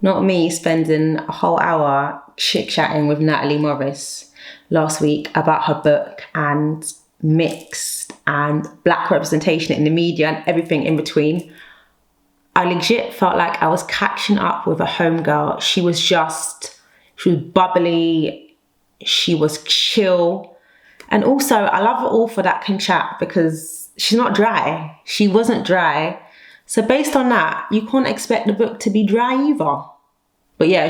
Not me spending a whole hour chit-chatting with Natalie Morris last week about her book and mixed and black representation in the media and everything in between. I legit felt like I was catching up with a homegirl. She was bubbly, she was chill. And also, I love her all for that can chat because she's not dry. She wasn't dry. So based on that, you can't expect the book to be dry either. But yeah,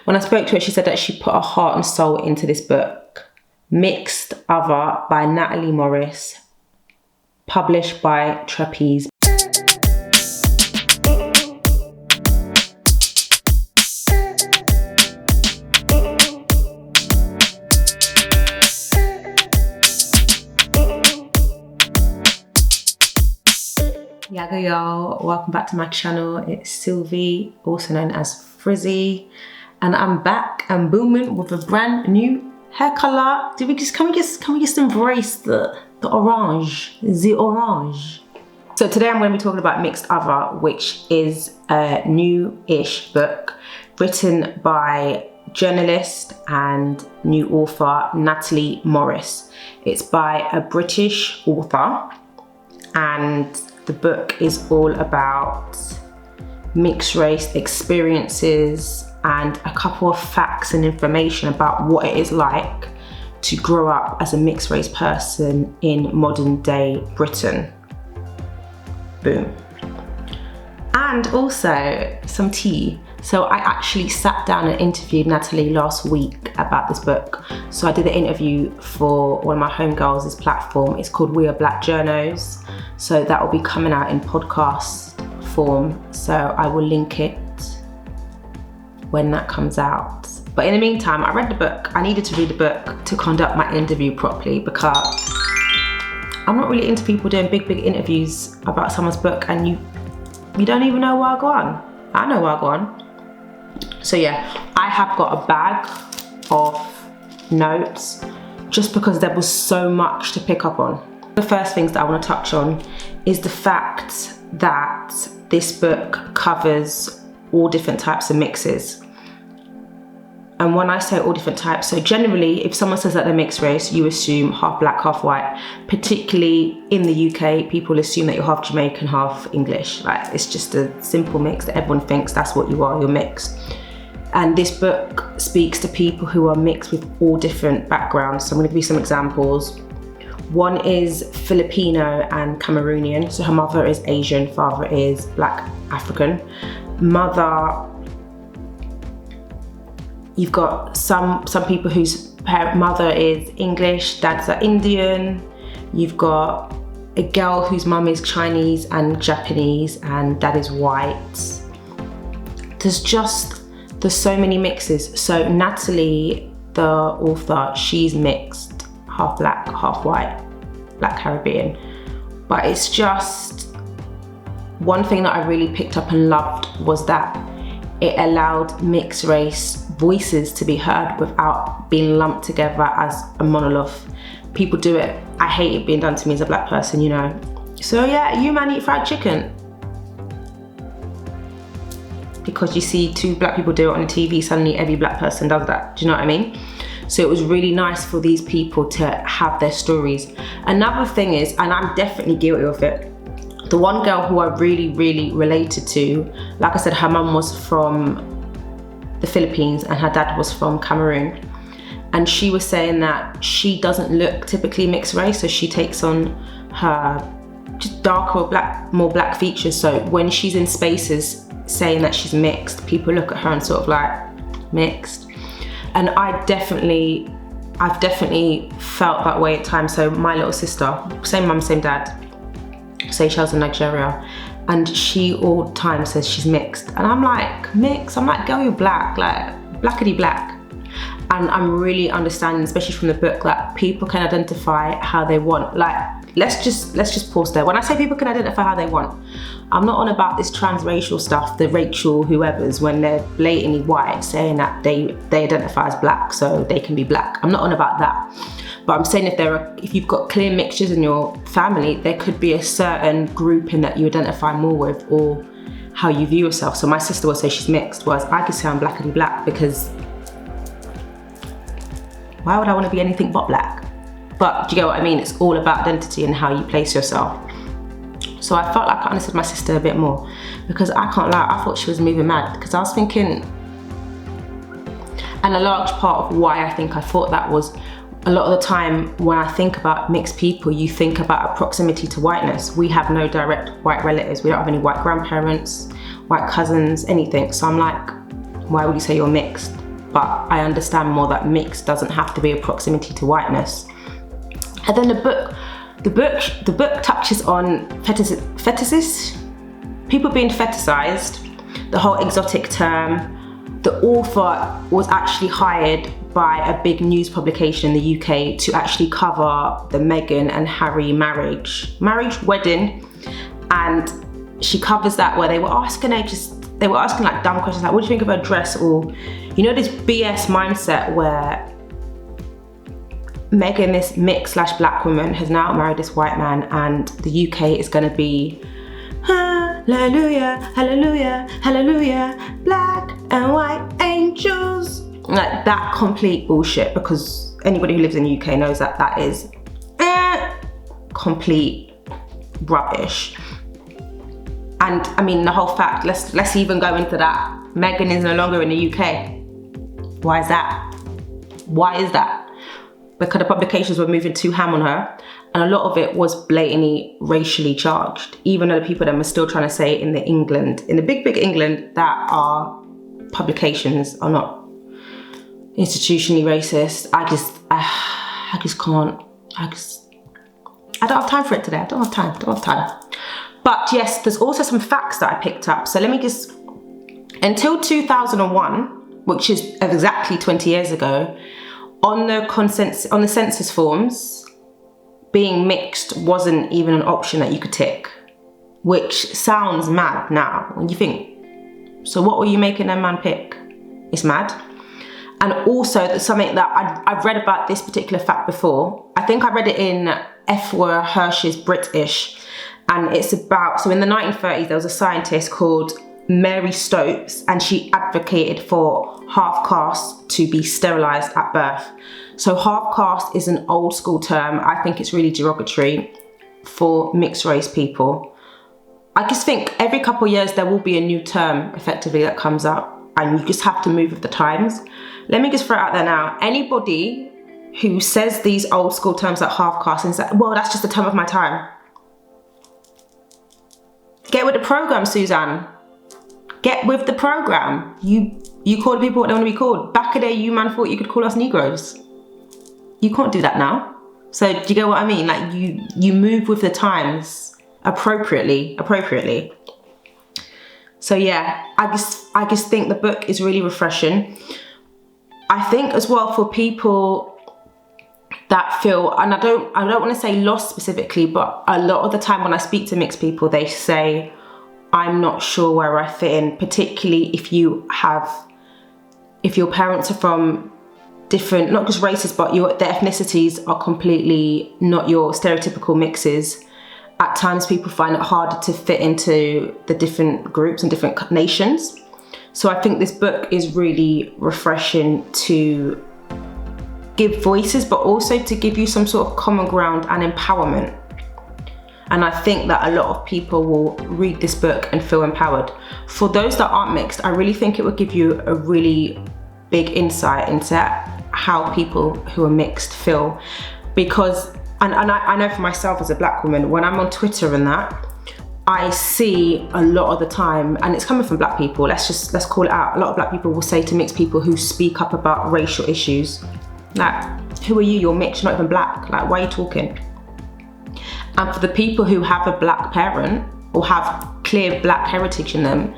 when I spoke to her, she said that she put her heart and soul into this book. Mixed Other by Natalie Morris, published by Trapeze. Yaga y'all, welcome back to my channel. It's Sylvie, also known as Frizzy, and I'm back and booming with a brand new hair color. Can we just embrace the orange, the orange? So today I'm going to be talking about Mixed Other, which is a new-ish book written by journalist and new author Natalie Morris. It's by a British author, and the book is all about mixed race experiences and a couple of facts and information about what it is like to grow up as a mixed race person in modern day Britain. Boom. And also some tea. So I actually sat down and interviewed Natalie last week about this book. So I did the interview for one of my homegirls' platform. It's called We Are Black Journos. So that will be coming out in podcast form. So I will link it when that comes out. But in the meantime, I read the book. I needed to read the book to conduct my interview properly because I'm not really into people doing big interviews about someone's book and you don't even know where I go on. I know where I go on. So yeah, I have got a bag of notes just because there was so much to pick up on. The first things that I want to touch on is the fact that this book covers all different types of mixes. And when I say all different types, so generally if someone says that they're mixed race, you assume half black, half white. Particularly in the UK, people assume that you're half Jamaican, half English. Like, it's just a simple mix that everyone thinks that's what you are, you're mixed. And this book speaks to people who are mixed with all different backgrounds. So I'm going to give you some examples. One is Filipino and Cameroonian. So her mother is Asian, father is black African. You've got some people whose mother is English, dads are Indian. You've got a girl whose mum is Chinese and Japanese and dad is white. There's so many mixes. So Natalie, the author, she's mixed, half black, half white, black Caribbean. But it's just, one thing that I really picked up and loved was that it allowed mixed race voices to be heard without being lumped together as a monolith. People do it. I hate it being done to me as a black person, you know. So yeah, you man eat fried chicken. Because you see two black people do it on the TV, suddenly every black person does that. Do you know what I mean? So it was really nice for these people to have their stories. Another thing is, and I'm definitely guilty of it, the one girl who I really related to, like I said, her mum was from the Philippines and her dad was from Cameroon. And she was saying that she doesn't look typically mixed race, so she takes on her just darker or more black features. So when she's in spaces saying that she's mixed, people look at her and sort of like, mixed. And I've definitely felt that way at times. So my little sister, same mum, same dad, Seychelles in Nigeria, and she all the time says she's mixed. And I'm like, mixed? I'm like, girl, you're black, like blackity black. And I'm really understanding, especially from the book, that people can identify how they want. Like, let's just pause there. When I say people can identify how they want, I'm not on about this transracial stuff, the Rachel whoever's, when they're blatantly white saying that they identify as black so they can be black. I'm not on about that. But I'm saying if you've got clear mixtures in your family, there could be a certain grouping that you identify more with, or how you view yourself. So my sister will say she's mixed, whereas I could say I'm blackity black, because why would I want to be anything but black? But do you get what I mean? It's all about identity and how you place yourself. So I felt like I understood my sister a bit more, because I can't lie, I thought she was moving mad, because I was thinking, and a large part of why I think I thought that was, a lot of the time when I think about mixed people, you think about a proximity to whiteness. We have no direct white relatives. We don't have any white grandparents, white cousins, anything. So I'm like, why would you say you're mixed? But I understand more that mixed doesn't have to be a proximity to whiteness. And then the book touches on fetishes, people being fetishized, the whole exotic term. The author was actually hired by a big news publication in the UK to actually cover the Meghan and Harry marriage, wedding, and she covers that, where they were asking like dumb questions like, what do you think of her dress? Or, you know, this BS mindset where Meghan, this mixed / black woman, has now married this white man, and the UK is going to be hallelujah, hallelujah, hallelujah, black and white angels. Like that complete bullshit, because anybody who lives in the UK knows that that is complete rubbish. And I mean, the whole fact, let's even go into that. Meghan is no longer in the UK. Why is that? Why is that? Because the publications were moving too ham on her, and a lot of it was blatantly racially charged, even though the people that were still trying to say in the big England, that our publications are not institutionally racist. I just can't. I don't have time for it today. I don't have time. But yes, there's also some facts that I picked up. So let me just, until 2001, which is exactly 20 years ago, on the census forms, being mixed wasn't even an option that you could tick, which sounds mad now when you think, so what were you making a man pick? It's mad. And also, there's something that I've read about this particular fact before. I think I read it in F. Hirsch's British, and it's about, so in the 1930s, there was a scientist called Mary Stopes, and she advocated for half caste to be sterilised at birth. So half caste is an old school term. I think it's really derogatory for mixed race people. I just think every couple of years there will be a new term effectively that comes up, and you just have to move with the times. Let me just throw it out there now. Anybody who says these old school terms like half caste and say, well, that's just a term of my time. Get with the program, Suzanne. Get with the program. You call people what they want to be called. Back in the day, you man thought you could call us Negroes. You can't do that now. So do you get what I mean? Like you move with the times appropriately. So yeah, I just think the book is really refreshing. I think as well for people that feel, and I don't want to say lost specifically, but a lot of the time when I speak to mixed people, they say, I'm not sure where I fit in, particularly if your parents are from different, not just races, but their ethnicities are completely not your stereotypical mixes. At times people find it harder to fit into the different groups and different nations. So I think this book is really refreshing to give voices, but also to give you some sort of common ground and empowerment. And I think that a lot of people will read this book and feel empowered. For those that aren't mixed, I really think it will give you a really big insight into how people who are mixed feel. Because, and I know for myself as a black woman, when I'm on Twitter and that, I see a lot of the time, and it's coming from black people, let's call it out. A lot of black people will say to mixed people who speak up about racial issues, like, who are you? You're mixed, you're not even black. Like, why are you talking? And for the people who have a black parent or have clear black heritage in them,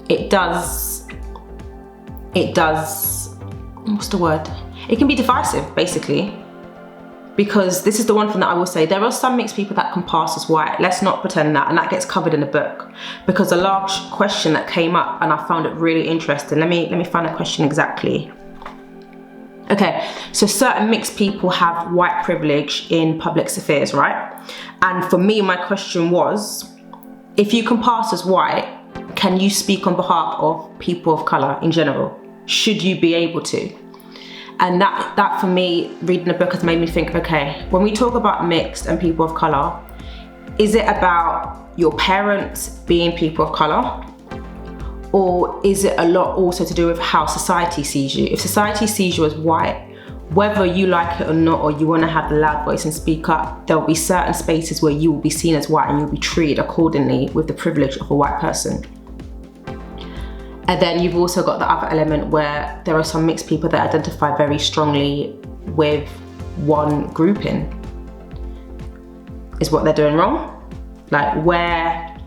it does, what's the word? It can be divisive, basically. Because this is the one thing that I will say, there are some mixed people that can pass as white. Let's not pretend that, and that gets covered in the book. Because a large question that came up, and I found it really interesting. Let me find the question exactly. Okay, so certain mixed people have white privilege in public spheres, right? And for me, my question was, if you can pass as white, can you speak on behalf of people of colour in general? Should you be able to? And that for me, reading the book has made me think, okay, when we talk about mixed and people of colour, is it about your parents being people of colour? Or is it a lot also to do with how society sees you? If society sees you as white, whether you like it or not, or you want to have the loud voice and speak up, there will be certain spaces where you will be seen as white and you'll be treated accordingly with the privilege of a white person. And then you've also got the other element where there are some mixed people that identify very strongly with one grouping. Is what they're doing wrong? Like where,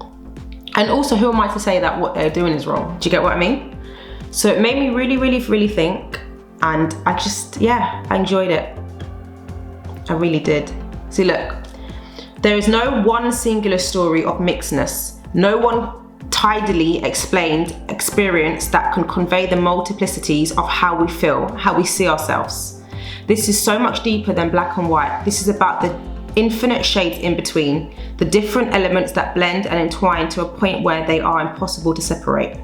and also who am I to say that what they're doing is wrong? Do you get what I mean? So it made me really think, and I enjoyed it. I really did. See, look, there is no one singular story of mixedness, no one tidily explained experience that can convey the multiplicities of how we feel, how we see ourselves. This is so much deeper than black and white. This is about the infinite shades in between, the different elements that blend and entwine to a point where they are impossible to separate.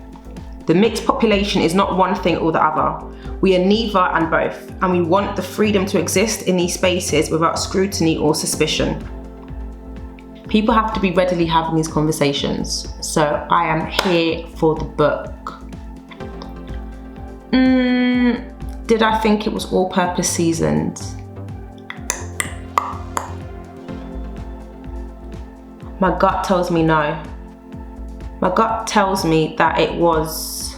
The mixed population is not one thing or the other. We are neither and both, and we want the freedom to exist in these spaces without scrutiny or suspicion. People have to be readily having these conversations, so I am here for the book. Did I think it was all-purpose seasoned? My gut tells me no. My gut tells me that it was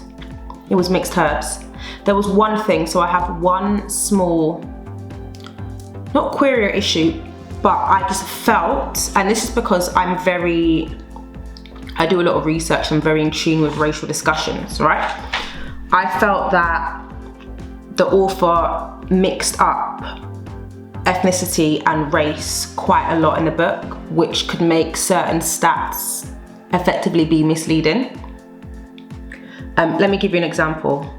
mixed herbs. There was one thing, so I have one small, not query or issue, but I just felt, and this is because I do a lot of research, I'm very in tune with racial discussions, right? I felt that the author mixed up ethnicity and race quite a lot in the book, which could make certain stats effectively be misleading. Let me give you an example.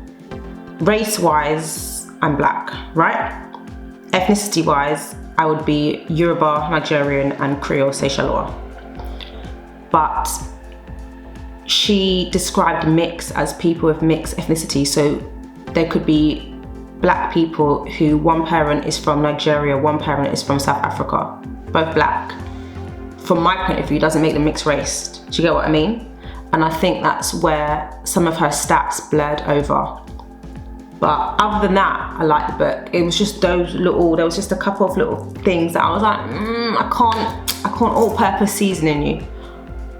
Race-wise, I'm black, right? Ethnicity-wise, I would be Yoruba, Nigerian, and Creole Seychellois. But she described mix as people with mixed ethnicity, so there could be black people who one parent is from Nigeria, one parent is from South Africa, both black. From my point of view, doesn't make them mixed race. Do you get what I mean? And I think that's where some of her stats blurred over. But other than that, I liked the book. It was just there was just a couple of little things that I was like, I can't all-purpose seasoning you.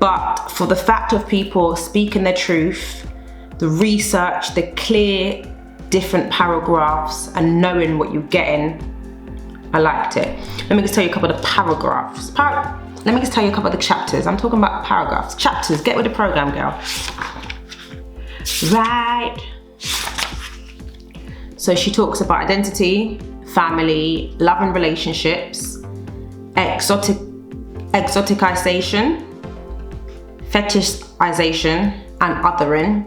But for the fact of people speaking their truth, the research, the clear different paragraphs and knowing what you're getting, I liked it. Let me just tell you a couple of the paragraphs. Let me just tell you a couple of the chapters. I'm talking about paragraphs. Chapters, get with the program, girl. Right. So she talks about identity, family, love and relationships, exoticization, fetishization, and othering.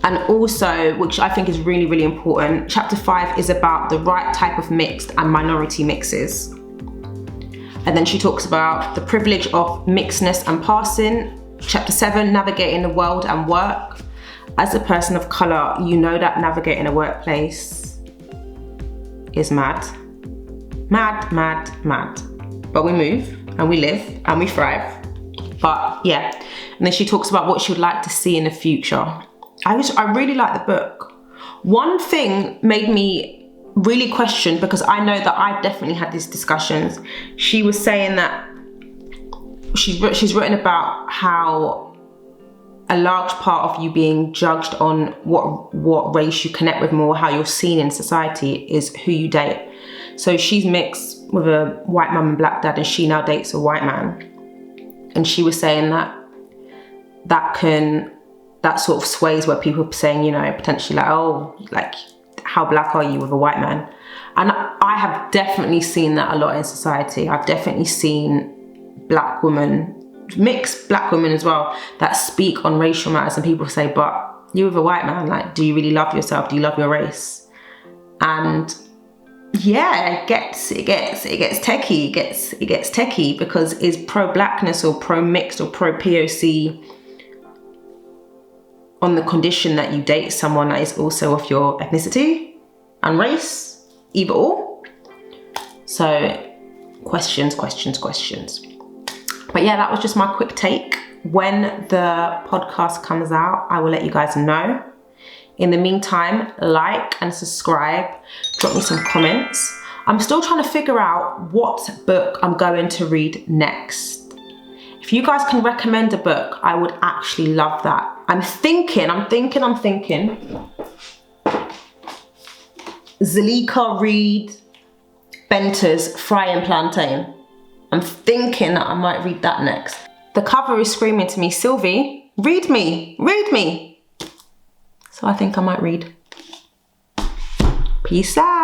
And also, which I think is really important, chapter 5 is about the right type of mixed and minority mixes. And then she talks about the privilege of mixedness and passing. Chapter 7, navigating the world and work. As a person of colour, you know that navigating a workplace is mad. But we move and we live and we thrive. But yeah, and then she talks about what she would like to see in the future. I really like the book. One thing made me really question, because I know that I've definitely had these discussions. She was saying that she's written about how a large part of you being judged on what race you connect with more, how you're seen in society, is who you date. So she's mixed with a white mum and black dad, and she now dates a white man. And she was saying that sort of sways where people are saying, potentially like, oh, like, how black are you with a white man? And I have definitely seen that a lot in society. I've definitely seen black women, mixed black women as well, that speak on racial matters, and people say, but you with a white man, like, do you really love yourself? Do you love your race? And yeah, it gets techie. It gets techie, because is pro-blackness or pro-mixed or pro-POC on the condition that you date someone that is also of your ethnicity and race, either or. So questions. But yeah, that was just my quick take. When the podcast comes out, I will let you guys know. In the meantime, like and subscribe, drop me some comments. I'm still trying to figure out what book I'm going to read next. If you guys can recommend a book, I would actually love that. I'm thinking. Zalika Reed Benter's Fry and Plantain. I'm thinking that I might read that next. The cover is screaming to me, Sylvie, read me. So I think I might read. Peace out.